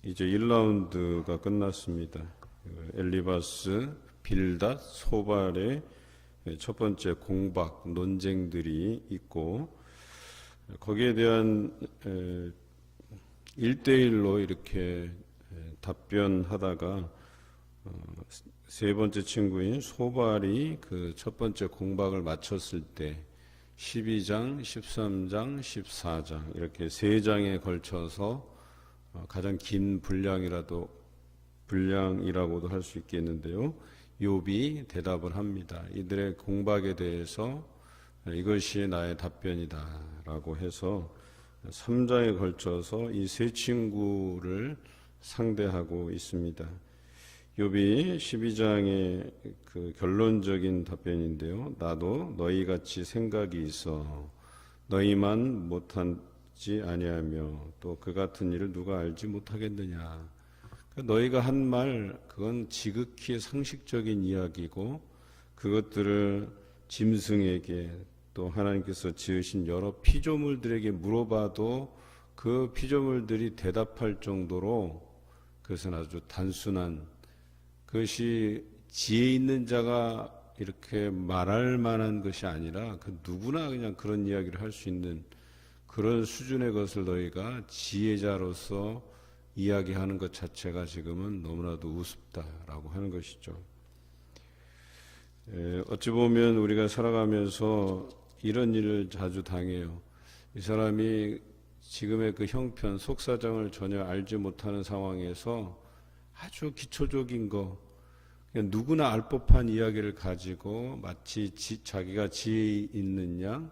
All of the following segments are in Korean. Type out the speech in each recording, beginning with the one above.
이제 1라운드가 끝났습니다. 엘리바스, 빌닷, 소발의 첫 번째 공박, 논쟁들이 있고, 거기에 대한 1대1로 이렇게 답변하다가 세 번째 친구인 소발이 그 첫 번째 공박을 마쳤을 때 12장, 13장, 14장 이렇게 세 장에 걸쳐서 가장 긴 분량이라고도 할 수 있겠는데요. 욥이 대답을 합니다. 이들의 공박에 대해서 이것이 나의 답변이다라고 해서 3장에 걸쳐서 이 세 친구를 상대하고 있습니다. 욥이 12장의 그 결론적인 답변인데요. 나도 너희같이 생각이 있어 너희만 못하지 아니하며 또 그 같은 일을 누가 알지 못하겠느냐. 너희가 한 말 그건 지극히 상식적인 이야기고 그것들을 짐승에게 또 하나님께서 지으신 여러 피조물들에게 물어봐도 그 피조물들이 대답할 정도로 그것은 아주 단순한, 그것이 지혜 있는 자가 이렇게 말할 만한 것이 아니라 그 누구나 그냥 그런 이야기를 할 수 있는 그런 수준의 것을 너희가 지혜자로서 이야기하는 것 자체가 지금은 너무나도 우습다라고 하는 것이죠. 어찌 보면 우리가 살아가면서 이런 일을 자주 당해요. 이 사람이 지금의 그 형편, 속사정을 전혀 알지 못하는 상황에서 아주 기초적인 거, 그냥 누구나 알 법한 이야기를 가지고 마치 자기가 지혜 있는 양,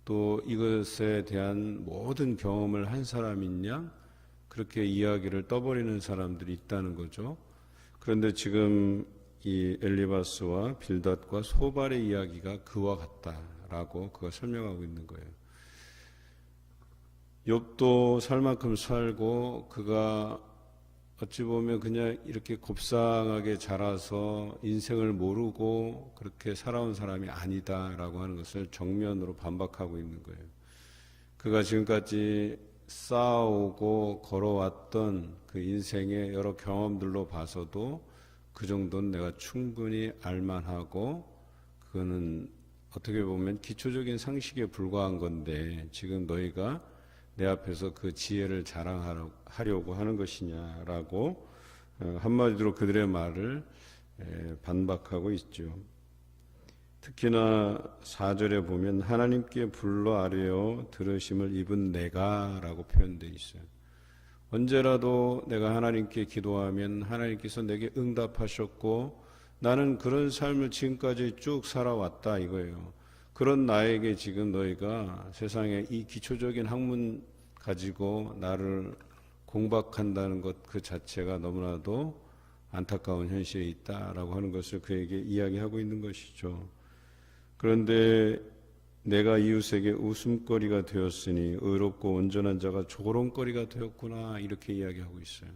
또 이것에 대한 모든 경험을 한 사람인 양, 그렇게 이야기를 떠버리는 사람들이 있다는 거죠. 그런데 지금 이 엘리바스와 빌닷과 소발의 이야기가 그와 같다라고 그가 설명하고 있는 거예요. 욥도 살 만큼 살고 그가 어찌 보면 그냥 이렇게 곱상하게 자라서 인생을 모르고 그렇게 살아온 사람이 아니다라고 하는 것을 정면으로 반박하고 있는 거예요. 그가 지금까지 쌓아오고 걸어왔던 그 인생의 여러 경험들로 봐서도 그 정도는 내가 충분히 알만하고 그거는 어떻게 보면 기초적인 상식에 불과한 건데 지금 너희가 내 앞에서 그 지혜를 자랑하려고 하는 것이냐라고 한마디로 그들의 말을 반박하고 있죠. 특히나 4절에 보면 하나님께 불러 아뢰어 들으심을 입은 내가 라고 표현되어 있어요. 언제라도 내가 하나님께 기도하면 하나님께서 내게 응답하셨고 나는 그런 삶을 지금까지 쭉 살아왔다 이거예요. 그런 나에게 지금 너희가 세상에 이 기초적인 학문 가지고 나를 공박한다는 것 그 자체가 너무나도 안타까운 현실에 있다라고 하는 것을 그에게 이야기하고 있는 것이죠. 그런데 내가 이웃에게 웃음거리가 되었으니 의롭고 온전한 자가 조롱거리가 되었구나 이렇게 이야기하고 있어요.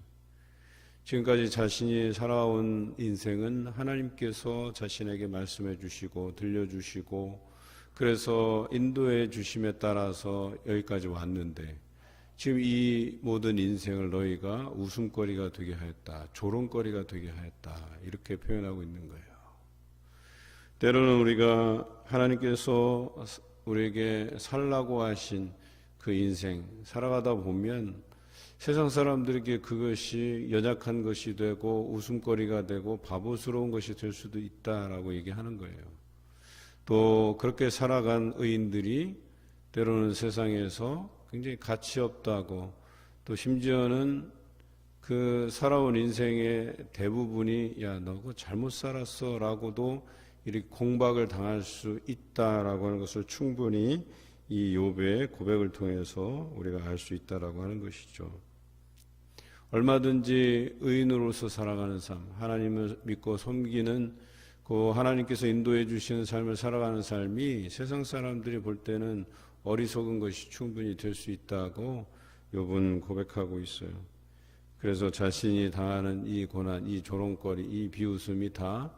지금까지 자신이 살아온 인생은 하나님께서 자신에게 말씀해 주시고 들려주시고 그래서 인도해 주심에 따라서 여기까지 왔는데 지금 이 모든 인생을 너희가 웃음거리가 되게 하였다, 조롱거리가 되게 하였다 이렇게 표현하고 있는 거예요. 때로는 우리가 하나님께서 우리에게 살라고 하신 그 인생 살아가다 보면 세상 사람들에게 그것이 연약한 것이 되고 웃음거리가 되고 바보스러운 것이 될 수도 있다라고 얘기하는 거예요. 또 그렇게 살아간 의인들이 때로는 세상에서 굉장히 가치 없다고 또 심지어는 그 살아온 인생의 대부분이 야 너 그거 잘못 살았어 라고도 이렇게 공박을 당할 수 있다라고 하는 것을 충분히 이 욥의 고백을 통해서 우리가 알 수 있다라고 하는 것이죠. 얼마든지 의인으로서 살아가는 삶, 하나님을 믿고 섬기는 그 하나님께서 인도해 주시는 삶을 살아가는 삶이 세상 사람들이 볼 때는 어리석은 것이 충분히 될 수 있다고 욥은 고백하고 있어요. 그래서 자신이 당하는 이 고난, 이 조롱거리, 이 비웃음이 다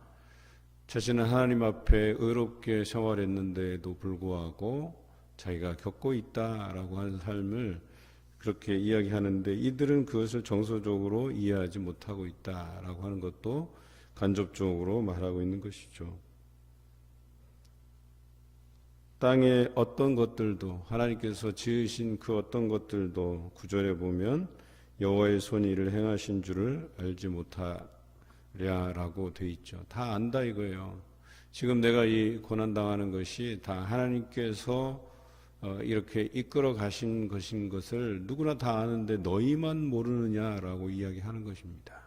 자신은 하나님 앞에 의롭게 생활했는데도 불구하고 자기가 겪고 있다라고 하는 삶을 그렇게 이야기하는데 이들은 그것을 정서적으로 이해하지 못하고 있다라고 하는 것도 간접적으로 말하고 있는 것이죠. 땅의 어떤 것들도 하나님께서 지으신 그 어떤 것들도 구절에 보면 여호와의 손이 이를 행하신 줄을 알지 못하랴라고 돼 있죠. 다 안다 이거예요. 지금 내가 이 고난당하는 것이 다 하나님께서 이렇게 이끌어 가신 것인 것을 누구나 다 아는데 너희만 모르느냐라고 이야기하는 것입니다.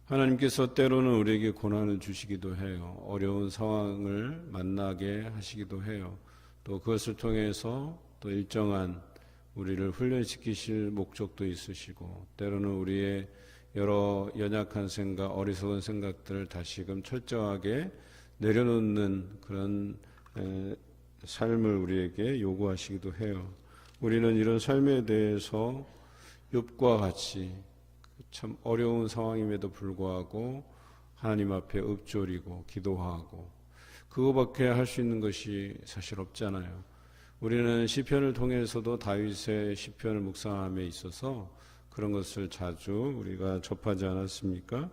하나님께서 때로는 우리에게 고난을 주시기도 해요. 어려운 상황을 만나게 하시기도 해요. 또 그것을 통해서 또 일정한 우리를 훈련시키실 목적도 있으시고, 때로는 우리의 여러 연약한 생각, 어리석은 생각들을 다시금 철저하게 내려놓는 그런 삶을 우리에게 요구하시기도 해요. 우리는 이런 삶에 대해서 욥과 같이 참 어려운 상황임에도 불구하고 하나님 앞에 읊조리고 기도하고 그거밖에 할 수 있는 것이 사실 없잖아요. 우리는 시편을 통해서도 다윗의 시편을 묵상함에 있어서 그런 것을 자주 우리가 접하지 않았습니까?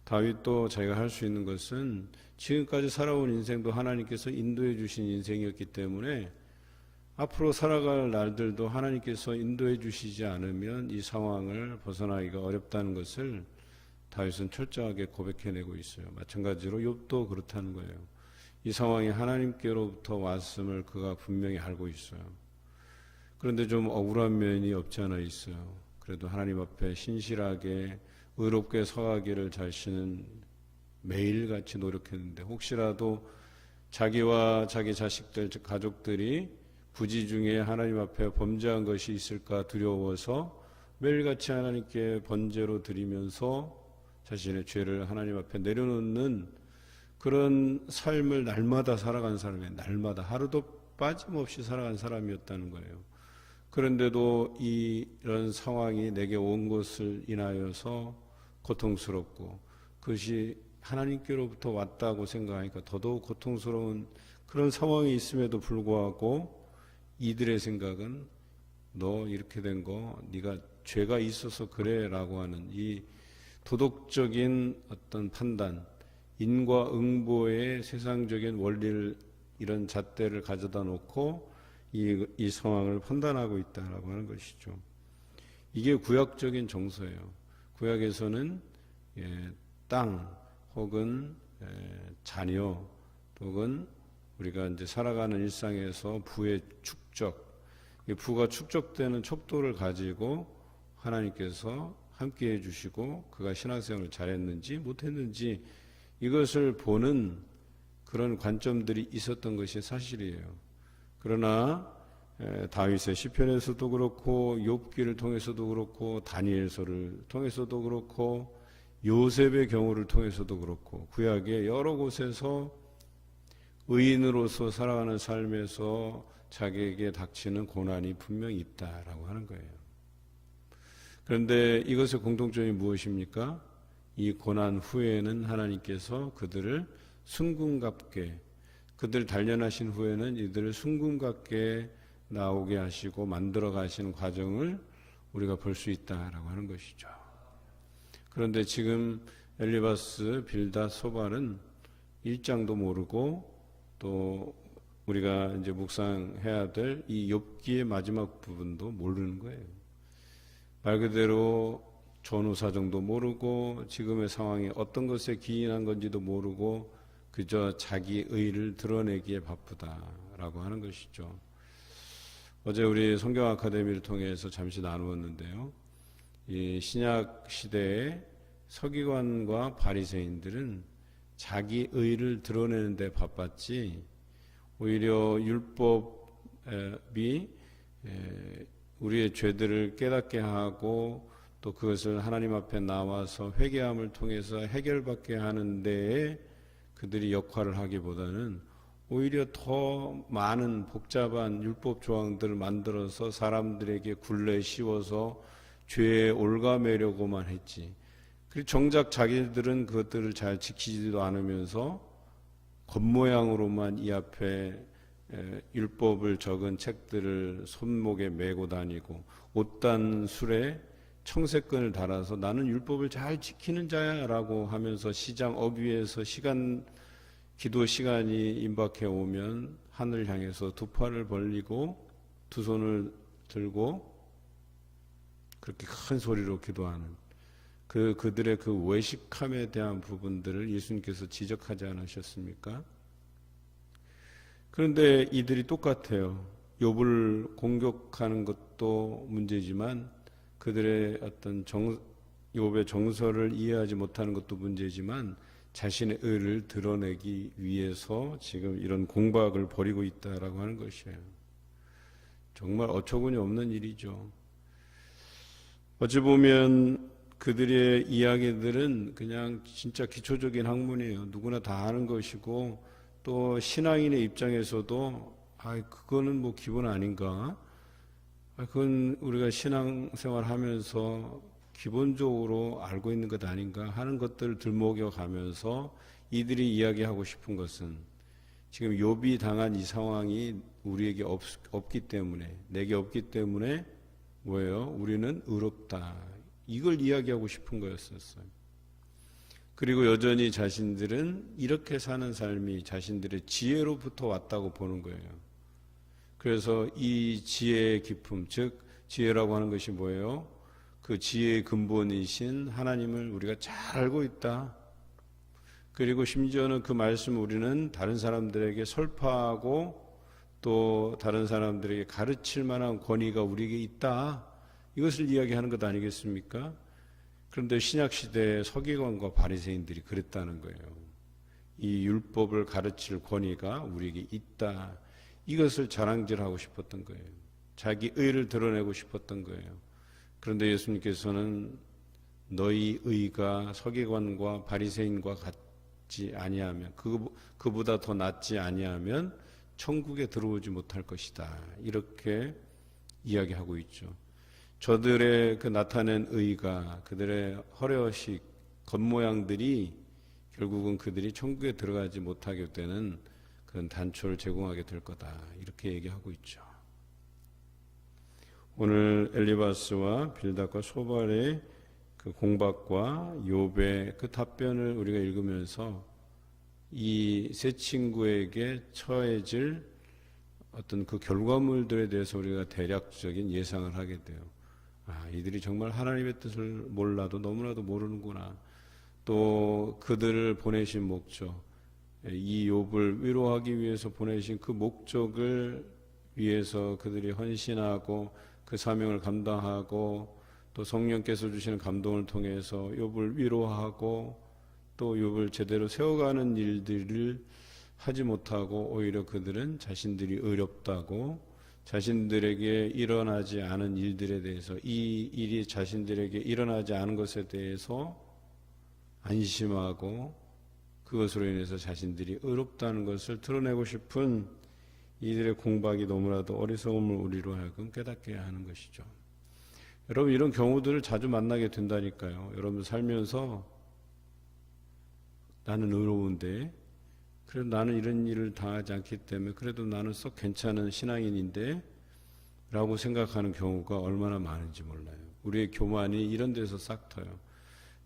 다윗도 자기가 할 수 있는 것은 지금까지 살아온 인생도 하나님께서 인도해 주신 인생이었기 때문에 앞으로 살아갈 날들도 하나님께서 인도해 주시지 않으면 이 상황을 벗어나기가 어렵다는 것을 다윗은 철저하게 고백해내고 있어요. 마찬가지로 욥도 그렇다는 거예요. 이 상황이 하나님께로부터 왔음을 그가 분명히 알고 있어요. 그런데 좀 억울한 면이 없지 않아 있어요. 그래도 하나님 앞에 신실하게 의롭게 서가기를 자신은 매일같이 노력했는데 혹시라도 자기와 자기 자식들, 가족들이 부지 중에 하나님 앞에 범죄한 것이 있을까 두려워서 매일같이 하나님께 번제로 드리면서 자신의 죄를 하나님 앞에 내려놓는 그런 삶을 날마다 살아간 사람이에요. 날마다 하루도 빠짐없이 살아간 사람이었다는 거예요. 그런데도 이런 상황이 내게 온 것을 인하여서 고통스럽고 그것이 하나님께로부터 왔다고 생각하니까 더더욱 고통스러운 그런 상황이 있음에도 불구하고 이들의 생각은 너 이렇게 된 거 네가 죄가 있어서 그래라고 하는 이 도덕적인 어떤 판단, 인과응보의 세상적인 원리를 이런 잣대를 가져다 놓고 이 상황을 판단하고 있다라고 하는 것이죠. 이게 구약적인 정서예요. 구약에서는 땅 혹은 자녀 혹은 우리가 이제 살아가는 일상에서 부의 축적, 부가 축적되는 척도를 가지고 하나님께서 함께해 주시고 그가 신앙생활을 잘했는지 못했는지 이것을 보는 그런 관점들이 있었던 것이 사실이에요. 그러나 다윗의 시편에서도 그렇고 욥기를 통해서도 그렇고 다니엘서를 통해서도 그렇고 요셉의 경우를 통해서도 그렇고 구약의 여러 곳에서 의인으로서 살아가는 삶에서 자기에게 닥치는 고난이 분명히 있다라고 하는 거예요. 그런데 이것의 공통점이 무엇입니까? 이 고난 후에는 하나님께서 그들을 순금같게 그들 단련하신 후에는 이들을 순금같게 나오게 하시고 만들어 가시는 과정을 우리가 볼 수 있다라고 하는 것이죠. 그런데 지금 엘리바스, 빌닷, 소발은 일장도 모르고 또 우리가 이제 묵상해야 될 이 욥기의 마지막 부분도 모르는 거예요. 말 그대로 전후사정도 모르고 지금의 상황이 어떤 것에 기인한 건지도 모르고 그저 자기 의를 드러내기에 바쁘다라고 하는 것이죠. 어제 우리 성경 아카데미를 통해서 잠시 나누었는데요. 이 신약 시대의 서기관과 바리새인들은 자기 의를 드러내는 데 바빴지 오히려 율법이 우리의 죄들을 깨닫게 하고 또 그것을 하나님 앞에 나와서 회개함을 통해서 해결받게 하는 데에 그들이 역할을 하기보다는 오히려 더 많은 복잡한 율법 조항들을 만들어서 사람들에게 굴레 씌워서 죄에 올가매려고만 했지. 그리고 정작 자기들은 그것들을 잘 지키지도 않으면서 겉모양으로만 이 앞에 율법을 적은 책들을 손목에 메고 다니고 옷단 술에 청색끈을 달아서 나는 율법을 잘 지키는 자야라고 하면서 시장 업 위에서 기도 시간이 임박해 오면 하늘 향해서 두 팔을 벌리고 두 손을 들고 그렇게 큰 소리로 기도하는 그들의 그 외식함에 대한 부분들을 예수님께서 지적하지 않으셨습니까? 그런데 이들이 똑같아요. 욥을 공격하는 것도 문제지만 그들의 어떤 욥의 정서를 이해하지 못하는 것도 문제지만 자신의 의를 드러내기 위해서 지금 이런 공박을 벌이고 있다라고 하는 것이에요. 정말 어처구니 없는 일이죠. 어찌 보면 그들의 이야기들은 그냥 진짜 기초적인 학문이에요. 누구나 다 아는 것이고 또 신앙인의 입장에서도 그거는 뭐 기본 아닌가? 그건 우리가 신앙생활 하면서 기본적으로 알고 있는 것 아닌가 하는 것들을 들먹여 가면서 이들이 이야기하고 싶은 것은 지금 욥이 당한 이 상황이 우리에게 없기 때문에 내게 없기 때문에 뭐예요? 우리는 의롭다. 이걸 이야기하고 싶은 거였었어요. 그리고 여전히 자신들은 이렇게 사는 삶이 자신들의 지혜로부터 왔다고 보는 거예요. 그래서 이 지혜의 깊음, 즉 지혜라고 하는 것이 뭐예요? 그 지혜의 근본이신 하나님을 우리가 잘 알고 있다. 그리고 심지어는 그 말씀을 우리는 다른 사람들에게 설파하고 또 다른 사람들에게 가르칠 만한 권위가 우리에게 있다. 이것을 이야기하는 것 아니겠습니까? 그런데 신약시대의 서기관과 바리새인들이 그랬다는 거예요. 이 율법을 가르칠 권위가 우리에게 있다. 이것을 자랑질하고 싶었던 거예요. 자기 의를 드러내고 싶었던 거예요. 그런데 예수님께서는 너희 의가 서기관과 바리새인과 같지 아니하면 그보다 더 낫지 아니하면 천국에 들어오지 못할 것이다. 이렇게 이야기하고 있죠. 저들의 그 나타낸 의가 그들의 허례허식 겉모양들이 결국은 그들이 천국에 들어가지 못하게 되는 그런 단초를 제공하게 될 거다. 이렇게 얘기하고 있죠. 오늘 엘리바스와 빌닷과 소발의 그 공박과 욥의 그 답변을 우리가 읽으면서 이 세 친구에게 처해질 어떤 그 결과물들에 대해서 우리가 대략적인 예상을 하게 돼요. 이들이 정말 하나님의 뜻을 몰라도 너무나도 모르는구나. 또 그들을 보내신 목적, 이 욥을 위로하기 위해서 보내신 그 목적을 위해서 그들이 헌신하고 그 사명을 감당하고 또 성령께서 주시는 감동을 통해서 욥을 위로하고 또 욥을 제대로 세워가는 일들을 하지 못하고 오히려 그들은 자신들이 어렵다고 자신들에게 일어나지 않은 일들에 대해서 이 일이 자신들에게 일어나지 않은 것에 대해서 안심하고 그것으로 인해서 자신들이 어렵다는 것을 드러내고 싶은 이들의 공박이 너무나도 어리석음을 우리로 하여금 깨닫게 하는 것이죠. 여러분 이런 경우들을 자주 만나게 된다니까요. 여러분 살면서 나는 의로운데 그래도 나는 이런 일을 당하지 않기 때문에 그래도 나는 썩 괜찮은 신앙인인데 라고 생각하는 경우가 얼마나 많은지 몰라요. 우리의 교만이 이런 데서 싹 터요.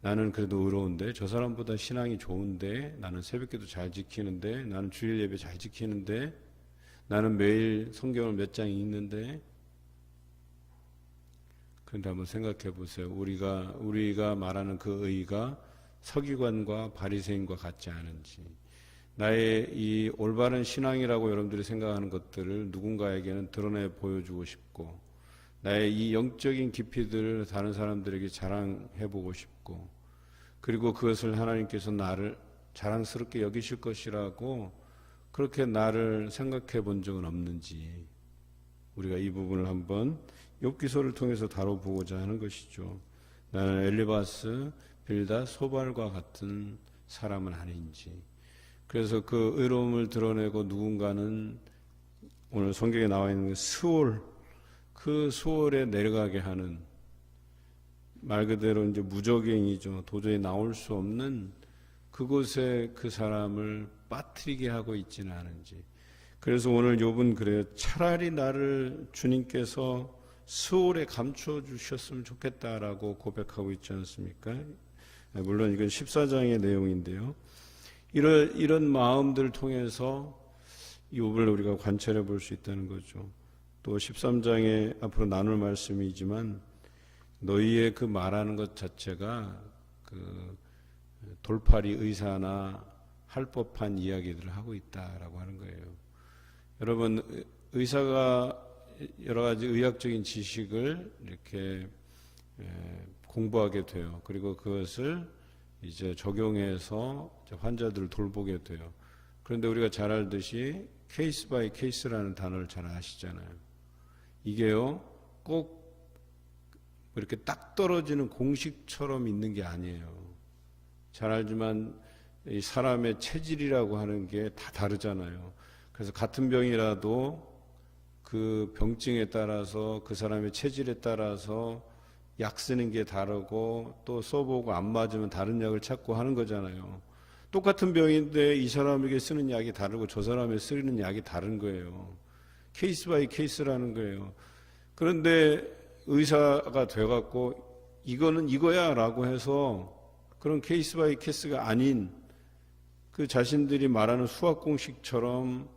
나는 그래도 의로운데 저 사람보다 신앙이 좋은데 나는 새벽기도 잘 지키는데 나는 주일 예배 잘 지키는데 나는 매일 성경을 몇 장 읽는데 그런데 한번 생각해 보세요. 우리가 말하는 그 의가 서기관과 바리새인과 같지 않은지 나의 이 올바른 신앙이라고 여러분들이 생각하는 것들을 누군가에게는 드러내 보여주고 싶고 나의 이 영적인 깊이들을 다른 사람들에게 자랑해보고 싶고 그리고 그것을 하나님께서 나를 자랑스럽게 여기실 것이라고 그렇게 나를 생각해 본 적은 없는지 우리가 이 부분을 한번 욥기서를 통해서 다뤄보고자 하는 것이죠. 나는 엘리바스, 빌닷, 소발과 같은 사람은 아닌지 그래서 그 의로움을 드러내고 누군가는 오늘 성경에 나와 있는 스올 그 수월에 내려가게 하는 말 그대로 이제 무적행이죠. 도저히 나올 수 없는 그곳에 그 사람을 빠뜨리게 하고 있지는 않은지 그래서 오늘 욥은 그래요. 차라리 나를 주님께서 스올에 감추어 주셨으면 좋겠다라고 고백하고 있지 않습니까? 물론 이건 14장의 내용인데요. 이런 마음들을 통해서 욥을 우리가 관찰해 볼 수 있다는 거죠. 또 13장에 앞으로 나눌 말씀이지만 너희의 그 말하는 것 자체가 그 돌팔이 의사나 할 법한 이야기들을 하고 있다라고 하는 거예요. 여러분, 의사가 여러 가지 의학적인 지식을 이렇게 공부하게 돼요. 그리고 그것을 이제 적용해서 환자들을 돌보게 돼요. 그런데 우리가 잘 알듯이 케이스 바이 케이스라는 단어를 잘 아시잖아요. 이게요, 꼭 이렇게 딱 떨어지는 공식처럼 있는 게 아니에요. 잘 알지만 이 사람의 체질이라고 하는 게 다 다르잖아요. 그래서 같은 병이라도 그 병증에 따라서 그 사람의 체질에 따라서 약 쓰는 게 다르고 또 써보고 안 맞으면 다른 약을 찾고 하는 거잖아요. 똑같은 병인데 이 사람에게 쓰는 약이 다르고 저 사람에게 쓰는 약이 다른 거예요. 케이스 바이 케이스라는 거예요. 그런데 의사가 돼갖고 이거는 이거야 라고 해서 그런 케이스 바이 케이스가 아닌 그 자신들이 말하는 수학 공식처럼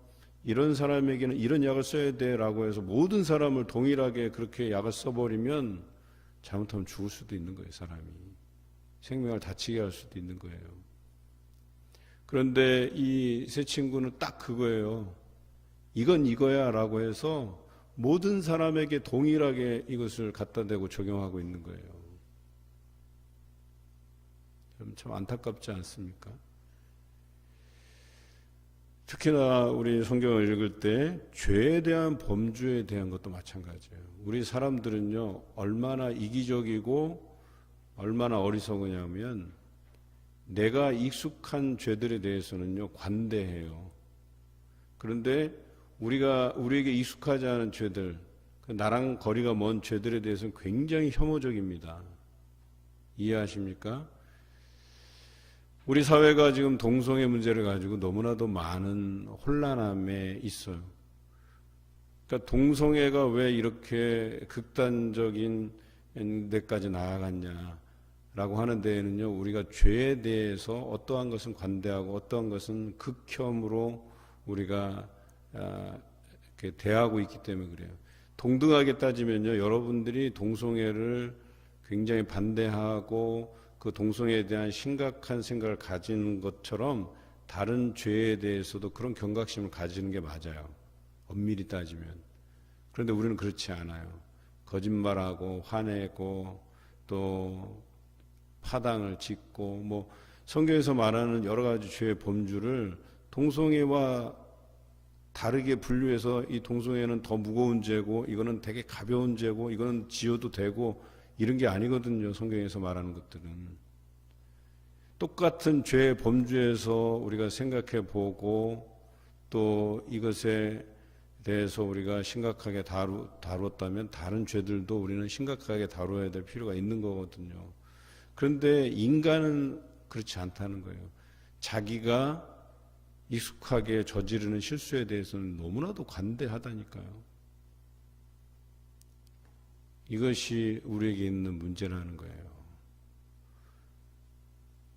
이런 사람에게는 이런 약을 써야 돼 라고 해서 모든 사람을 동일하게 그렇게 약을 써버리면 잘못하면 죽을 수도 있는 거예요. 사람이 생명을 다치게 할 수도 있는 거예요. 그런데 이 세 친구는 딱 그거예요. 이건 이거야 라고 해서 모든 사람에게 동일하게 이것을 갖다 대고 적용하고 있는 거예요. 참 안타깝지 않습니까? 특히나 우리 성경을 읽을 때 죄에 대한 범주에 대한 것도 마찬가지예요. 우리 사람들은요, 얼마나 이기적이고 얼마나 어리석으냐면 내가 익숙한 죄들에 대해서는요, 관대해요. 그런데 우리에게 익숙하지 않은 죄들, 나랑 거리가 먼 죄들에 대해서는 굉장히 혐오적입니다. 이해하십니까? 우리 사회가 지금 동성애 문제를 가지고 너무나도 많은 혼란함에 있어요. 그러니까 동성애가 왜 이렇게 극단적인 데까지 나아갔냐라고 하는 데에는요, 우리가 죄에 대해서 어떠한 것은 관대하고 어떠한 것은 극혐으로 우리가 이렇게 대하고 있기 때문에 그래요. 동등하게 따지면요, 여러분들이 동성애를 굉장히 반대하고 그 동성애에 대한 심각한 생각을 가지는 것처럼 다른 죄에 대해서도 그런 경각심을 가지는 게 맞아요. 엄밀히 따지면. 그런데 우리는 그렇지 않아요. 거짓말하고 화내고 또 파당을 짓고 뭐 성경에서 말하는 여러 가지 죄의 범주를 동성애와 다르게 분류해서 이 동성애는 더 무거운 죄고 이거는 되게 가벼운 죄고 이거는 지어도 되고 이런 게 아니거든요. 성경에서 말하는 것들은. 똑같은 죄의 범주에서 우리가 생각해 보고 또 이것에 대해서 우리가 심각하게 다뤘다면 다른 죄들도 우리는 심각하게 다뤄야 될 필요가 있는 거거든요. 그런데 인간은 그렇지 않다는 거예요. 자기가 익숙하게 저지르는 실수에 대해서는 너무나도 관대하다니까요. 이것이 우리에게 있는 문제라는 거예요.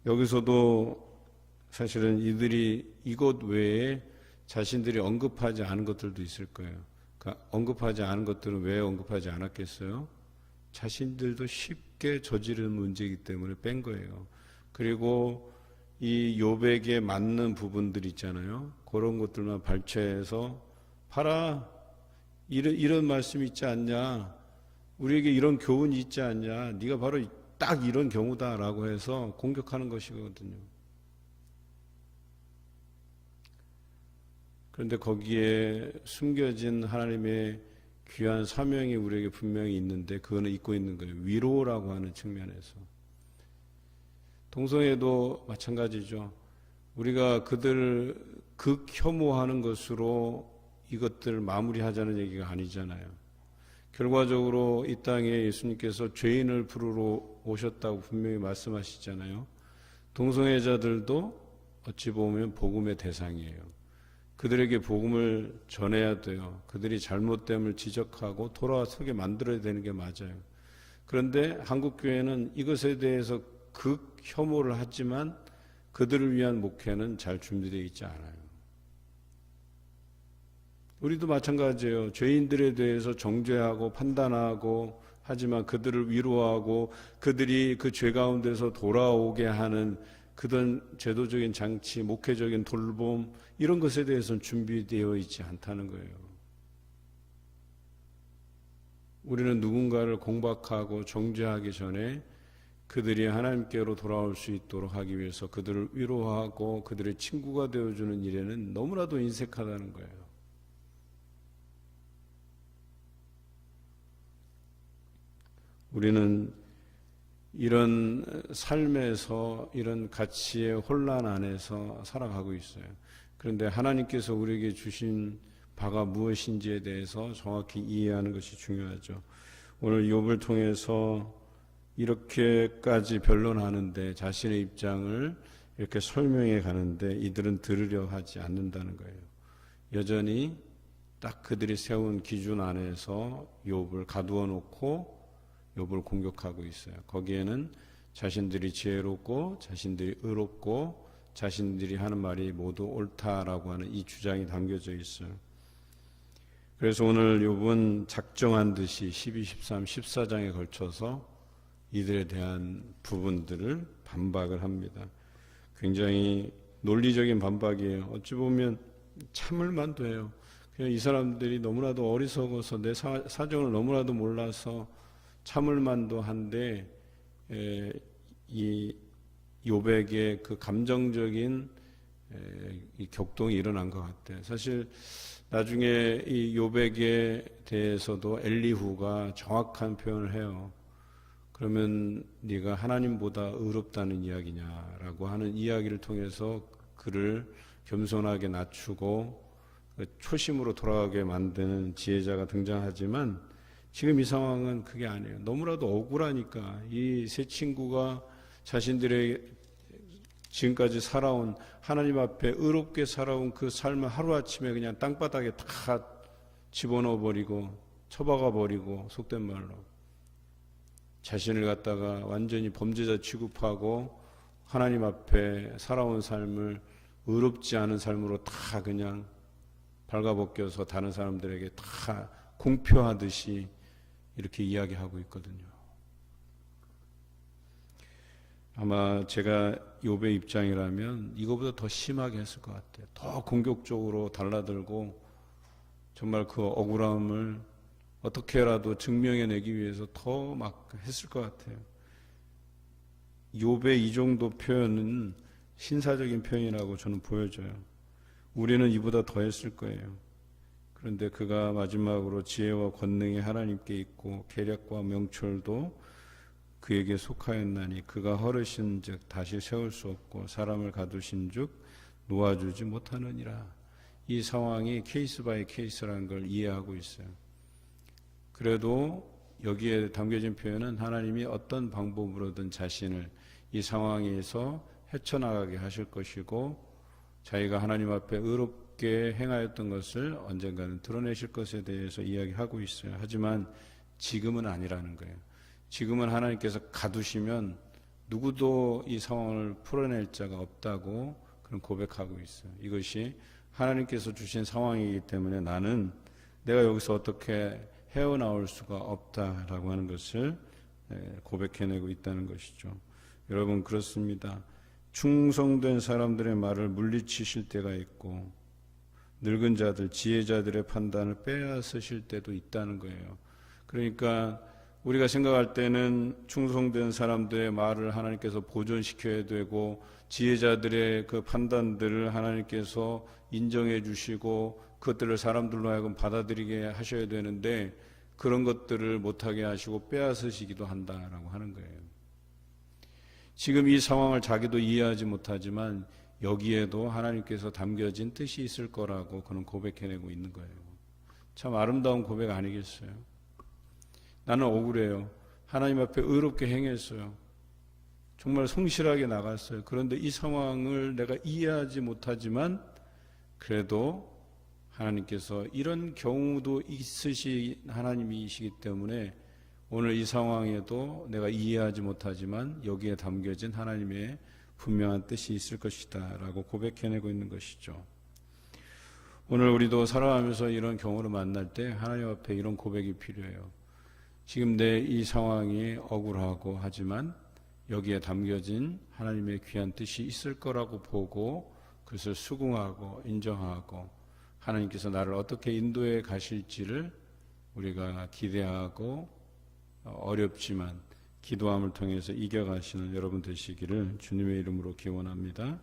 여기서도 사실은 이들이 이것 외에 자신들이 언급하지 않은 것들도 있을 거예요. 그러니까 언급하지 않은 것들은 왜 언급하지 않았겠어요? 자신들도 쉽게 저지르는 문제이기 때문에 뺀 거예요. 그리고 이 욥에게 맞는 부분들 있잖아요. 그런 것들만 발췌해서 봐라, 이런 말씀이 있지 않냐, 우리에게 이런 교훈이 있지 않냐, 네가 바로 딱 이런 경우다라고 해서 공격하는 것이거든요. 그런데 거기에 숨겨진 하나님의 귀한 사명이 우리에게 분명히 있는데 그거는 잊고 있는 거예요. 위로라고 하는 측면에서. 동성애도 마찬가지죠. 우리가 그들을 극혐오하는 것으로 이것들을 마무리하자는 얘기가 아니잖아요. 결과적으로 이 땅에 예수님께서 죄인을 부르러 오셨다고 분명히 말씀하시잖아요. 동성애자들도 어찌 보면 복음의 대상이에요. 그들에게 복음을 전해야 돼요. 그들이 잘못됨을 지적하고 돌아서게 만들어야 되는 게 맞아요. 그런데 한국교회는 이것에 대해서 극 혐오를 하지만 그들을 위한 목회는 잘 준비되어 있지 않아요. 우리도 마찬가지예요. 죄인들에 대해서 정죄하고 판단하고 하지만 그들을 위로하고 그들이 그 죄 가운데서 돌아오게 하는 그런 제도적인 장치, 목회적인 돌봄 이런 것에 대해서는 준비되어 있지 않다는 거예요. 우리는 누군가를 공박하고 정죄하기 전에 그들이 하나님께로 돌아올 수 있도록 하기 위해서 그들을 위로하고 그들의 친구가 되어주는 일에는 너무나도 인색하다는 거예요. 우리는 이런 삶에서 이런 가치의 혼란 안에서 살아가고 있어요. 그런데 하나님께서 우리에게 주신 바가 무엇인지에 대해서 정확히 이해하는 것이 중요하죠. 오늘 욥을 통해서 이렇게까지 변론하는데 자신의 입장을 이렇게 설명해 가는데 이들은 들으려 하지 않는다는 거예요. 여전히 딱 그들이 세운 기준 안에서 욥을 가두어 놓고 욥을 공격하고 있어요. 거기에는 자신들이 지혜롭고 자신들이 의롭고 자신들이 하는 말이 모두 옳다라고 하는 이 주장이 담겨져 있어요. 그래서 오늘 욥은 작정한 듯이 12, 13, 14장에 걸쳐서 이들에 대한 부분들을 반박을 합니다. 굉장히 논리적인 반박이에요. 어찌 보면 참을 만도 해요. 그냥 이 사람들이 너무나도 어리석어서 내 사정을 너무나도 몰라서 참을 만도 한데 이 욥에게 그 감정적인 이 격동이 일어난 것 같아요. 사실 나중에 이 욥에게 대해서도 엘리후가 정확한 표현을 해요. 그러면 네가 하나님보다 의롭다는 이야기냐라고 하는 이야기를 통해서 그를 겸손하게 낮추고 초심으로 돌아가게 만드는 지혜자가 등장하지만 지금 이 상황은 그게 아니에요. 너무나도 억울하니까 이 세 친구가 자신들의 지금까지 살아온 하나님 앞에 의롭게 살아온 그 삶을 하루아침에 그냥 땅바닥에 다 집어넣어 버리고 처박아 버리고 속된 말로 자신을 갖다가 완전히 범죄자 취급하고 하나님 앞에 살아온 삶을 의롭지 않은 삶으로 다 그냥 발가벗겨서 다른 사람들에게 다 공표하듯이 이렇게 이야기하고 있거든요. 아마 제가 욥의 입장이라면 이거보다 더 심하게 했을 것 같아요. 더 공격적으로 달라들고 정말 그 억울함을 어떻게라도 증명해내기 위해서 더 막 했을 것 같아요. 욥의 이 정도 표현은 신사적인 표현이라고 저는 보여져요. 우리는 이보다 더 했을 거예요. 그런데 그가 마지막으로 지혜와 권능이 하나님께 있고 계략과 명철도 그에게 속하였나니 그가 허르신즉 다시 세울 수 없고 사람을 가두신즉 놓아주지 못하느니라. 이 상황이 케이스 바이 케이스라는 걸 이해하고 있어요. 그래도 여기에 담겨진 표현은 하나님이 어떤 방법으로든 자신을 이 상황에서 헤쳐나가게 하실 것이고 자기가 하나님 앞에 의롭게 행하였던 것을 언젠가는 드러내실 것에 대해서 이야기하고 있어요. 하지만 지금은 아니라는 거예요. 지금은 하나님께서 가두시면 누구도 이 상황을 풀어낼 자가 없다고 그런 고백하고 있어요. 이것이 하나님께서 주신 상황이기 때문에 나는 내가 여기서 어떻게 헤어나올 수가 없다라고 하는 것을 고백해내고 있다는 것이죠. 여러분 그렇습니다. 충성된 사람들의 말을 물리치실 때가 있고 늙은 자들, 지혜자들의 판단을 빼앗으실 때도 있다는 거예요. 그러니까 우리가 생각할 때는 충성된 사람들의 말을 하나님께서 보존시켜야 되고 지혜자들의 그 판단들을 하나님께서 인정해 주시고 그것들을 사람들로 하여금 받아들이게 하셔야 되는데 그런 것들을 못하게 하시고 빼앗으시기도 한다라고 하는 거예요. 지금 이 상황을 자기도 이해하지 못하지만 여기에도 하나님께서 담겨진 뜻이 있을 거라고 그는 고백해내고 있는 거예요. 참 아름다운 고백 아니겠어요? 나는 억울해요. 하나님 앞에 의롭게 행했어요. 정말 성실하게 나갔어요. 그런데 이 상황을 내가 이해하지 못하지만 그래도 하나님께서 이런 경우도 있으신 하나님이시기 때문에 오늘 이 상황에도 내가 이해하지 못하지만 여기에 담겨진 하나님의 분명한 뜻이 있을 것이다 라고 고백해내고 있는 것이죠. 오늘 우리도 살아가면서 이런 경우를 만날 때 하나님 앞에 이런 고백이 필요해요. 지금 내 이 상황이 억울하고 하지만 여기에 담겨진 하나님의 귀한 뜻이 있을 거라고 보고 그것을 수긍하고 인정하고 하나님께서 나를 어떻게 인도해 가실지를 우리가 기대하고 어렵지만 기도함을 통해서 이겨가시는 여러분 되시기를 주님의 이름으로 기원합니다.